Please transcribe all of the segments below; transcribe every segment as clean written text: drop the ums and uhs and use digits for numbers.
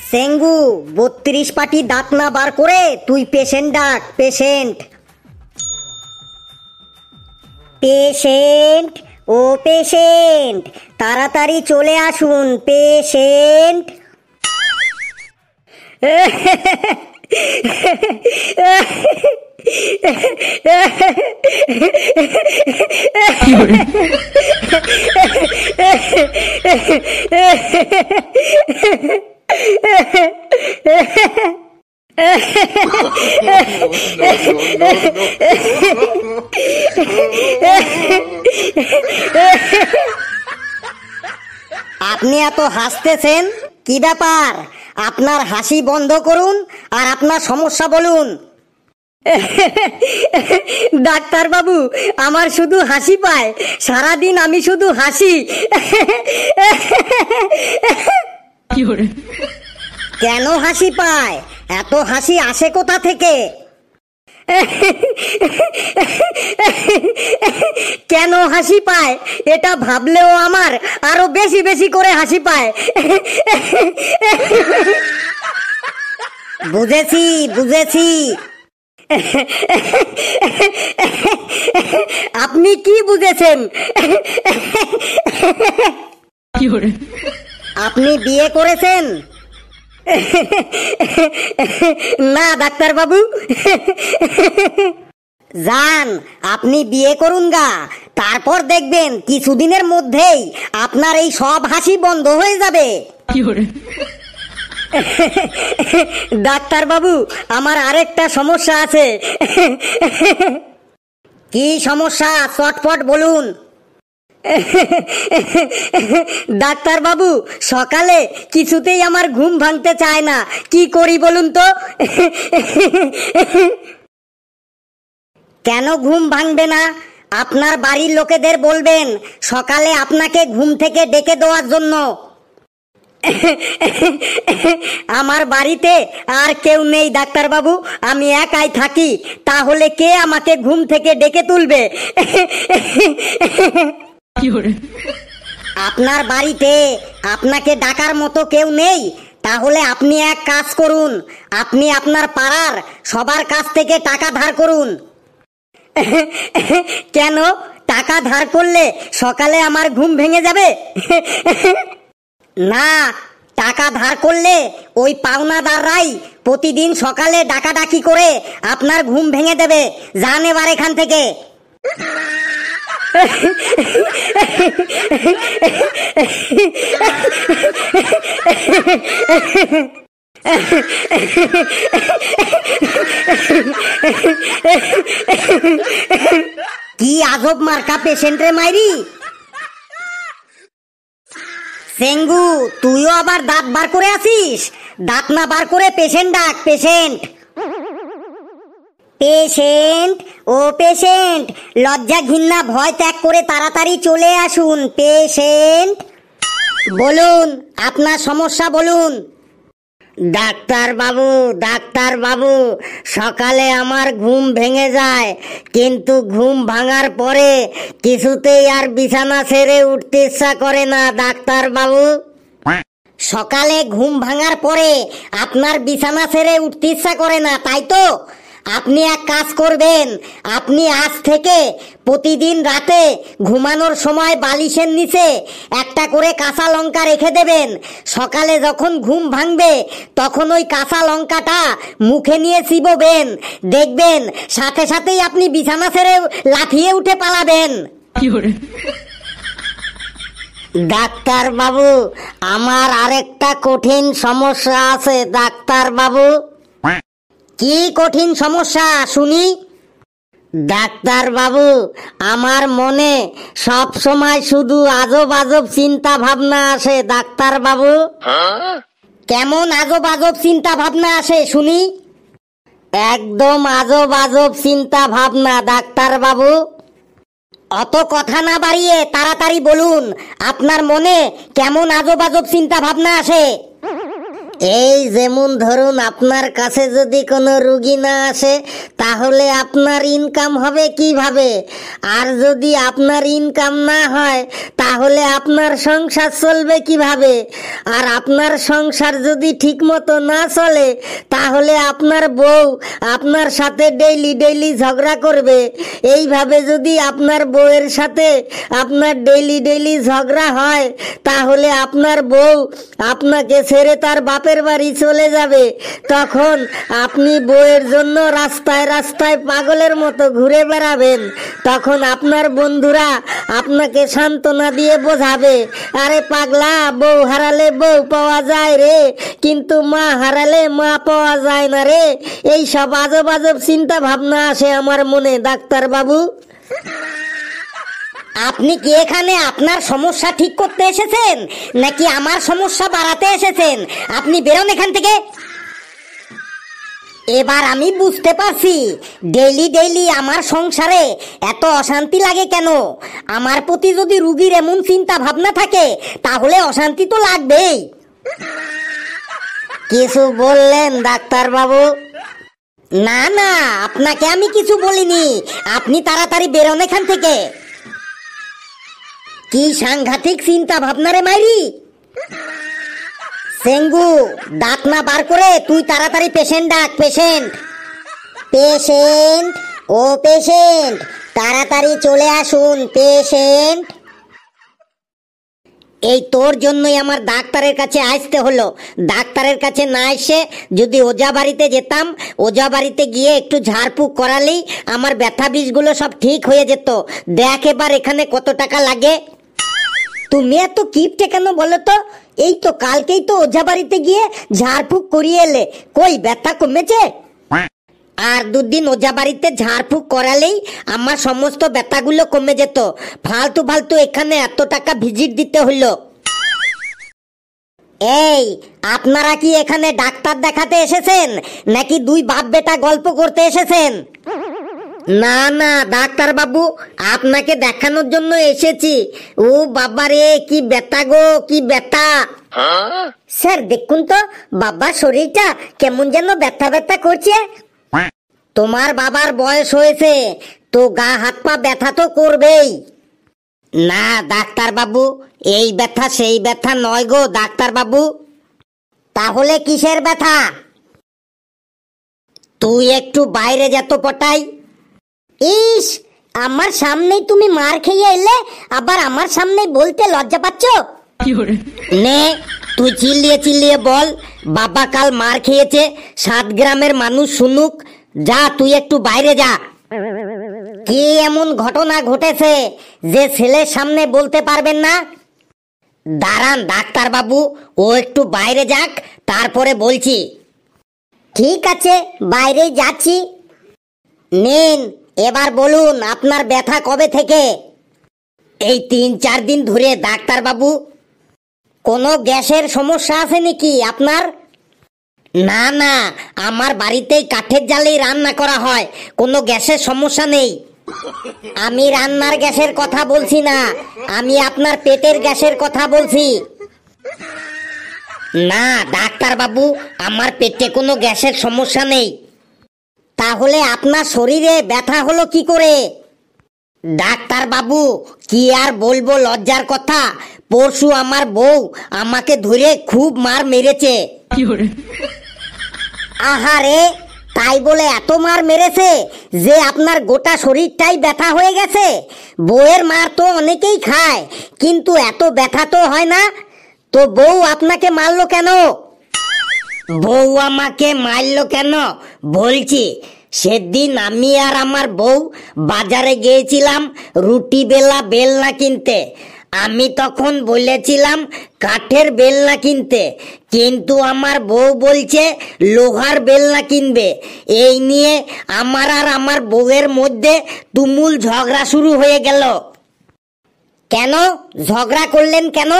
সেঙ্গু 32 পাটি দাঁত না বার করে তুই পেশেন্ট ডাক। পেশেন্ট পেশেন্ট ও পেশেন্ট, তাড়াতাড়ি চলে আসুন পেশেন্ট। আপনি এত হাসতেছেন, কি ব্যাপার? আপনার হাসি বন্ধ করুন আর আপনার সমস্যা বলুন। ডাক্তার বাবু, আমার শুধু হাসি পায়, সারাদিন আমি শুধু হাসি। কেন হাসি পায়? এত হাসি আসে কোথা থেকে? কেন হাসি পায় এটা ভাবলেও আমার আরো বেশি বেশি করে হাসি পায়। বুঝেছি বুঝেছি। আপনি কি বুঝেছেন? আপনি বিয়ে করেছেন? না ডাক্তার বাবু। যান, আপনি বিয়ে করুন গা, তারপর দেখবেন কিছুদিনের মধ্যেই আপনার এই সব হাসি বন্ধ হয়ে যাবে। ডাক্তার বাবু, আমার আরেকটা সমস্যা আছে। কি সমস্যা? চটপট বলুন। ডাক্তার বাবু, সকালে কিছুতেই আমার ঘুম ভাঙতে চায় না, কি করি বলুন তো? কেন ঘুম ভাঙবে না? আপনার বাড়ির লোকেদের বলবেন সকালে আপনাকে ঘুম থেকে ডেকে দেওয়ার জন্য। আমার বাড়িতে আর কেউ নেই ডাক্তার বাবু, আমি একাই থাকি, তাহলে কে আমাকে ঘুম থেকে ডেকে তুলবে? আপনার বাড়িতে আপনাকে ডাকার মতো কেউ নেই? তাহলে আপনি এক কাজ করুন, আপনি আপনার পাড়ার সবার কাছ থেকে টাকা ধার করুন। কেন? টাকা ধার করলে সকালে আমার ঘুম ভেঙে যাবে? না, টাকা ধার করলে ওই পাওনাদাররাই প্রতিদিন সকালে ডাকাডাকি করে আপনার ঘুম ভেঙে দেবে। যান এবার এখান থেকে। কি আজব মার্কা পেশেন্ট রে মাইরি। সেঙ্গু, তুইও আবার দাঁত বার করে আসিস? দাঁত না বার করে পেশেন্ট ডাক। পেশেন্ট পেশেন্ট ও পেশেন্ট, লজ্জা ঘৃণা ভয় ত্যাগ করে তাড়াতাড়ি চলে আসুন পেশেন্ট। বলুন, আপনার সমস্যা বলুন। ডাক্তার বাবু, ডাক্তার বাবু, সকালে আমার ঘুম ভেঙে যায়, কিন্তু ঘুম ভাঙার পরে কিছুতেই আর বিছানা ছেড়ে উঠতে ইচ্ছা করে না ডাক্তার বাবু। সকালে ঘুম ভাঙার পরে আপনার বিছানা ছেড়ে উঠতে ইচ্ছা করে না, তাই তো? আপনি এক কাজ করবেন, আপনি আজ থেকে প্রতিদিন রাতে ঘুমানোর সময় বালিশের নিচে একটা করে কাঁচা লঙ্কা রেখে দেবেন। সকালে যখন ঘুম ভাঙবে তখন ওই কাঁচা লঙ্কাটা মুখে নিয়ে চিবোবেন, দেখবেন সাথে সাথেই আপনি বিছানা ছেড়ে লাফিয়ে উঠে পালাবেন। ডাক্তার বাবু, আমার আরেকটা কঠিন সমস্যা আছে ডাক্তার বাবু। কি কঠিন সমস্যা শুনি? ডাক্তার বাবু, আমার মনে সব সময় শুধু আজব আজব চিন্তা ভাবনা আসে ডাক্তার বাবু। কেমন আজব আজব চিন্তা ভাবনা আসে শুনি? একদম আজব আজব চিন্তা ভাবনা ডাক্তার বাবু। অত কথা না বাড়িয়ে তাড়াতাড়ি বলুন, আপনার মনে কেমন আজব আজব চিন্তা ভাবনা আসে? এই যেমন ধরুন আপনার কাছে যদি কোনো রুগী না আসে তাহলে আপনার ইনকাম হবে কিভাবে? আর যদি আপনার ইনকাম না হয় তাহলে আপনার সংসার চলবে কিভাবে? আর আপনার সংসার যদি ঠিকমতো না চলে তাহলে আপনার বউ আপনার সাথে ডেইলি ঝগড়া করবে। এইভাবে যদি আপনার বউয়ের সাথে আপনার ডেইলি ঝগড়া হয় তাহলে আপনার বউ আপনাকে ছেড়ে তার বাপের বাড়ি চলে যাবে। তখন আপনি বউয়ের জন্য রাস্তায় রাস্তায় পাগলের মতো ঘুরে বেড়াবেন। তখন আপনার বন্ধুরা আপনাকে সান্ত্বনা দিয়ে বোঝাবে, আরে পাগলা, বউ হারালে বউ পাওয়া যায় রে, কিন্তু মা হারালে মা পাওয়া যায় না রে। এই সব আজব আজব চিন্তা ভাবনা আসে আমার মনে। ডাক্তার বাবু, আপনি কি এখানে আপনার সমস্যা ঠিক করতে এসেছেন নাকি আমার সমস্যা বাড়াতে এসেছেন? আপনি বেরোন এখান থেকে। এবার আমি বুঝতে পারছি ডেইলি আমার সংসারে এত অশান্তি লাগে কেন। আমার প্রতি যদি রুগীর এমন চিন্তা ভাবনা থাকে তাহলে অশান্তি তো লাগবেই। কিছু বললেন ডাক্তার বাবু? না না, আপনাকে আমি কিছু বলিনি। আপনি তাড়াতাড়ি বেরোন এখান থেকে। কি সাংঘাতিক চিন্তা ভাবনা রে মাইরি। সেঙ্গু, দাঁত না বার করে তুই তাড়াতাড়ি পেশেন্ট ডাক। পেশেন্ট, পেশেন্ট, ও পেশেন্ট, তাড়াতাড়ি চলে আসুন পেশেন্ট। এই তোর জন্যই আমার ডাক্তারের কাছে আসতে হলো। ডাক্তারের কাছে না এসে যদি ওজা বাড়িতে যেতাম, ওজা বাড়িতে গিয়ে একটু ঝাড়ফুঁক করালেই আমার ব্যথা বিষগুলো সব ঠিক হয়ে যেত। দেখ এবার এখানে কত টাকা লাগে। তুমি এত কিপটে কেন বলো তো? এই তো কালকেই তো ওঝা বাড়িতে গিয়ে ঝাড়ফুঁক করিয়ে এলে, কই ব্যথা কমেছে? আর দুদিন ওঝা বাড়িতে ঝাড়ফুঁক করালেই আমার সমস্ত ব্যথাগুলো কমে যেত। ফালতু ফালতু এখানে এত টাকা ভিজিট দিতে হলো। এই, আপনারা কি এখানে ডাক্তার দেখাতে এসেছেন নাকি দুই বাপ বেটা গল্প করতে এসেছেন? না না ডাক্তার বাবু, আপনাকে দেখানোর জন্য এসেছি। ও বাবারে, কি ব্যথা গো, কি ব্যথা। স্যার দেখুন তো, বাবার শরীরটা কেমন যেন ব্যথা ব্যথা করছে। তোমার বাবার বয়স হয়েছে তো গা হাত পা ব্যথা তো করবেই। না ডাক্তার বাবু, এই ব্যথা সেই ব্যথা নয় গো ডাক্তার বাবু। তাহলে কিসের ব্যথা? তুই একটু বাইরে যেত পটাই। ইস, আমার সামনেই তুমি মার খেয়ে এলে, আবার আমার সামনে বলতে লজ্জা পাচ্ছ? নে, তুই চিল্লিয়ে চিল্লিয়ে বল, বাবা কাল মার খেয়েছে, 7 গ্রামের মানুষ শুনুক। যা, তুই একটু বাইরে যা। কি এমন ঘটনা ঘটেছে যে ছেলের সামনে বলতে পারবেন না? দাঁড়ান ডাক্তার বাবু, ও একটু বাইরে যাক, তারপরে বলছি। ঠিক আছে, বাইরে যাচ্ছি। নিন, এবার বলুন আপনার ব্যথা কবে থেকে? এই 3-4 দিন ধরে ডাক্তার বাবু। কোনো গ্যাসের সমস্যা আছে নাকি আপনার? না না, আমার বাড়িতেই কাঠের জালেই রান্না করা হয়, কোনো গ্যাসের সমস্যা নেই। আমি রান্নার গ্যাসের কথা বলছি না, আমি আপনার পেটের গ্যাসের কথা বলছি। না ডাক্তার বাবু, আমার পেটে কোনো গ্যাসের সমস্যা নেই। তাহলে আপনার শরীরে ব্যথা হলো কি করে? ডাক্তার বাবু, কি আর বলবো লজ্জার কথা, পরশু আমার বউ আমাকে ধরে খুব মার মেরেছে। আহারে, তাই বলে এত মার মেরেছে যে আপনার গোটা শরীরটাই ব্যথা হয়ে গেছে? বউয়ের মার তো অনেকেই খায়, কিন্তু এত ব্যথা তো হয় না। তো বউ আপনাকে মারলো কেন? বউ আমাকে মারলো কেন বলছি। সেদিন আমি আর আমার বউ বাজারে গিয়েছিলাম রুটি বেলা বেলনা কিনতে। আমি তখন বলেছিলাম কাঠের বেলনা কিনতে, কিন্তু আমার বউ বলছে লোহার বেলনা কিনবে। এই নিয়ে আমার আর আমার বউয়ের মধ্যে তুমুল ঝগড়া শুরু হয়ে গেল। কেন ঝগড়া করলেন কেন?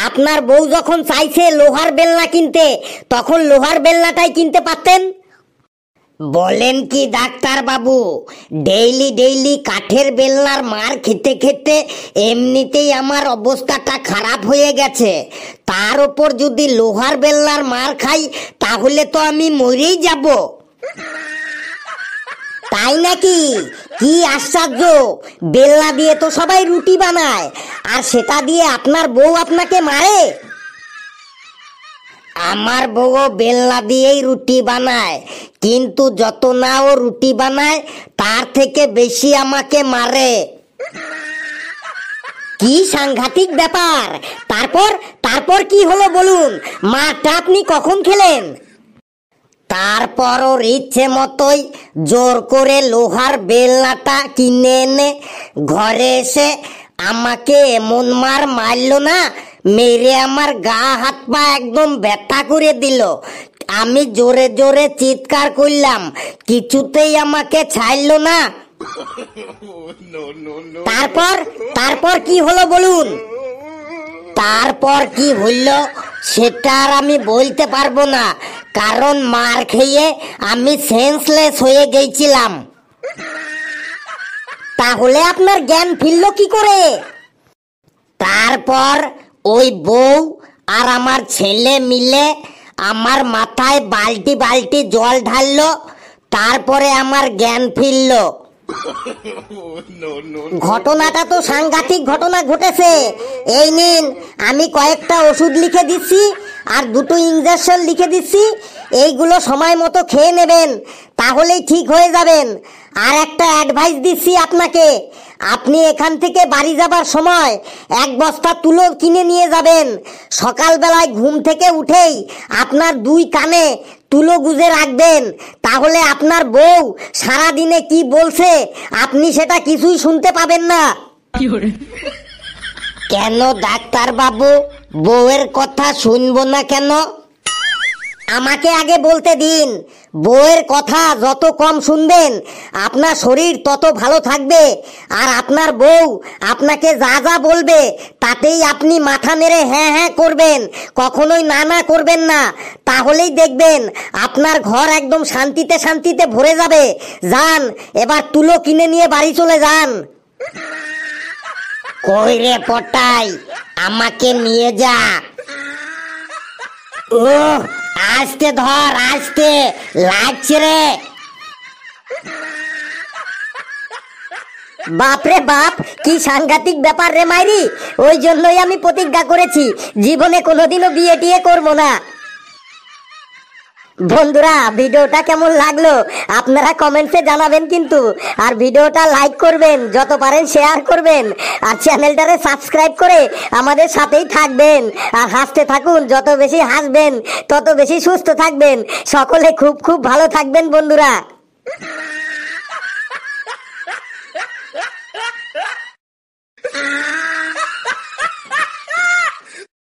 আপনার বউ যখন চাইছে লোহার বেলনা কিনতে, তখন লোহার বেলনাটাই কিনতে পারতেন। বলেন কি ডাক্তার বাবু, ডেইলি ডেইলি কাঠের বেলনার মার খেতে খেতে এমনিতেই আমার অবস্থাটা খারাপ হয়ে গেছে, তার উপর যদি লোহার বেলনার মার খাই তাহলে তো আমি মরেই যাব। তাই নাকি? কি আশ্চর্য, বেলনা দিয়ে তো সবাই রুটি বানায়, আর সেটা দিয়ে আপনার বউ আপনাকে মারে? আমার বউ বেলনা দিয়েই রুটি বানায়, কিন্তু যত না ও রুটি বানায় তার থেকে বেশি আমাকে মারে। কি সাংঘাতিক ব্যাপার! তারপর তারপর কি হলো বলুন, মারটা আপনি কখন খেলেন? তারপর ওর ইচ্ছে মতোই জোর করে লোহার বেলনাটা কিনে এনে ঘরে এসে আমাকে এমন মার মারলো না, মেরে আমার গা হাত পা একদম ব্যথা করে দিল। আমি জোরে জোরে চিৎকার করলাম, কিছুতেই আমাকে ছাড়লো না। তারপর তারপর কি হলো বলুন? তারপর কি হইল সেটা আর আমি বলতে পারবো না, কারণ মার খেয়ে আমি সেন্সলেস হয়ে গেছিলাম। তাহলে আপনার জ্ঞান ফিরল কি করে? তারপর ওই বউ আর আমার ছেলে মিলে আমার মাথায় বালতি বালতি জল ঢাললো, তারপরে আমার জ্ঞান ফিরল। ঘটনাটা তো সাংঘাতিক ঘটনা ঘটেছে। এই নিন, আমি কয়েকটা ওষুধ লিখে দিচ্ছি আর 2টো ইনজেকশন লিখে দিচ্ছি, এইগুলো সময় মতো খেয়ে নেবেন, তাহলেই ঠিক হয়ে যাবেন। আর একটা অ্যাডভাইস দিচ্ছি আপনাকে, আপনি এখান থেকে বাড়ি যাবার সময় 1 বস্তা তুলো কিনে নিয়ে যাবেন। সকালবেলায় ঘুম থেকে উঠেই আপনার 2 কানে তুলো গুজে রাখবেন, তাহলে আপনার বউ সারাদিনে কি বলছে আপনি সেটা কিছুই শুনতে পাবেন না। কেন ডাক্তার বাবু, বউয়ের কথা শুনবো না কেন? আমাকে আগে বলতে দিন। বউয়ের কথা যত কম শুনবেন আপনার শরীর তত ভালো থাকবে, আর আপনার বউ আপনাকে যা যা বলবে তাতেই আপনি মাথা নেড়ে হ্যাঁ হ্যাঁ করবেন, কখনোই না না করবেন না। তাহলেই দেখবেন আপনার ঘর একদম শান্তিতে শান্তিতে ভরে যাবে। যান, এবার তুলো কিনে নিয়ে বাড়ি চলে যান। কই রে পটাই, আমাকে নিয়ে যা। ও আস্তে ধর, আস্তে লাগছে রে। বাপরে বাপ, কি সাংঘাতিক ব্যাপার রে মাইরি! ওই জন্যই আমি প্রতিজ্ঞা করেছি জীবনে কোনোদিনও বিয়ে টিয়ে করবো না। বন্ধুরা, ভিডিওটা কেমন লাগলো আপনারা কমেন্টসে জানাবেন কিন্তু, আর ভিডিওটা লাইক করবেন, যত পারেন শেয়ার করবেন, আর চ্যানেলটারে সাবস্ক্রাইব করে আমাদের সাথেই থাকবেন। আর হাসতে থাকুন, যত বেশি হাসবেন তত বেশি সুস্থ থাকবেন। সকলে খুব খুব ভালো থাকবেন বন্ধুরা।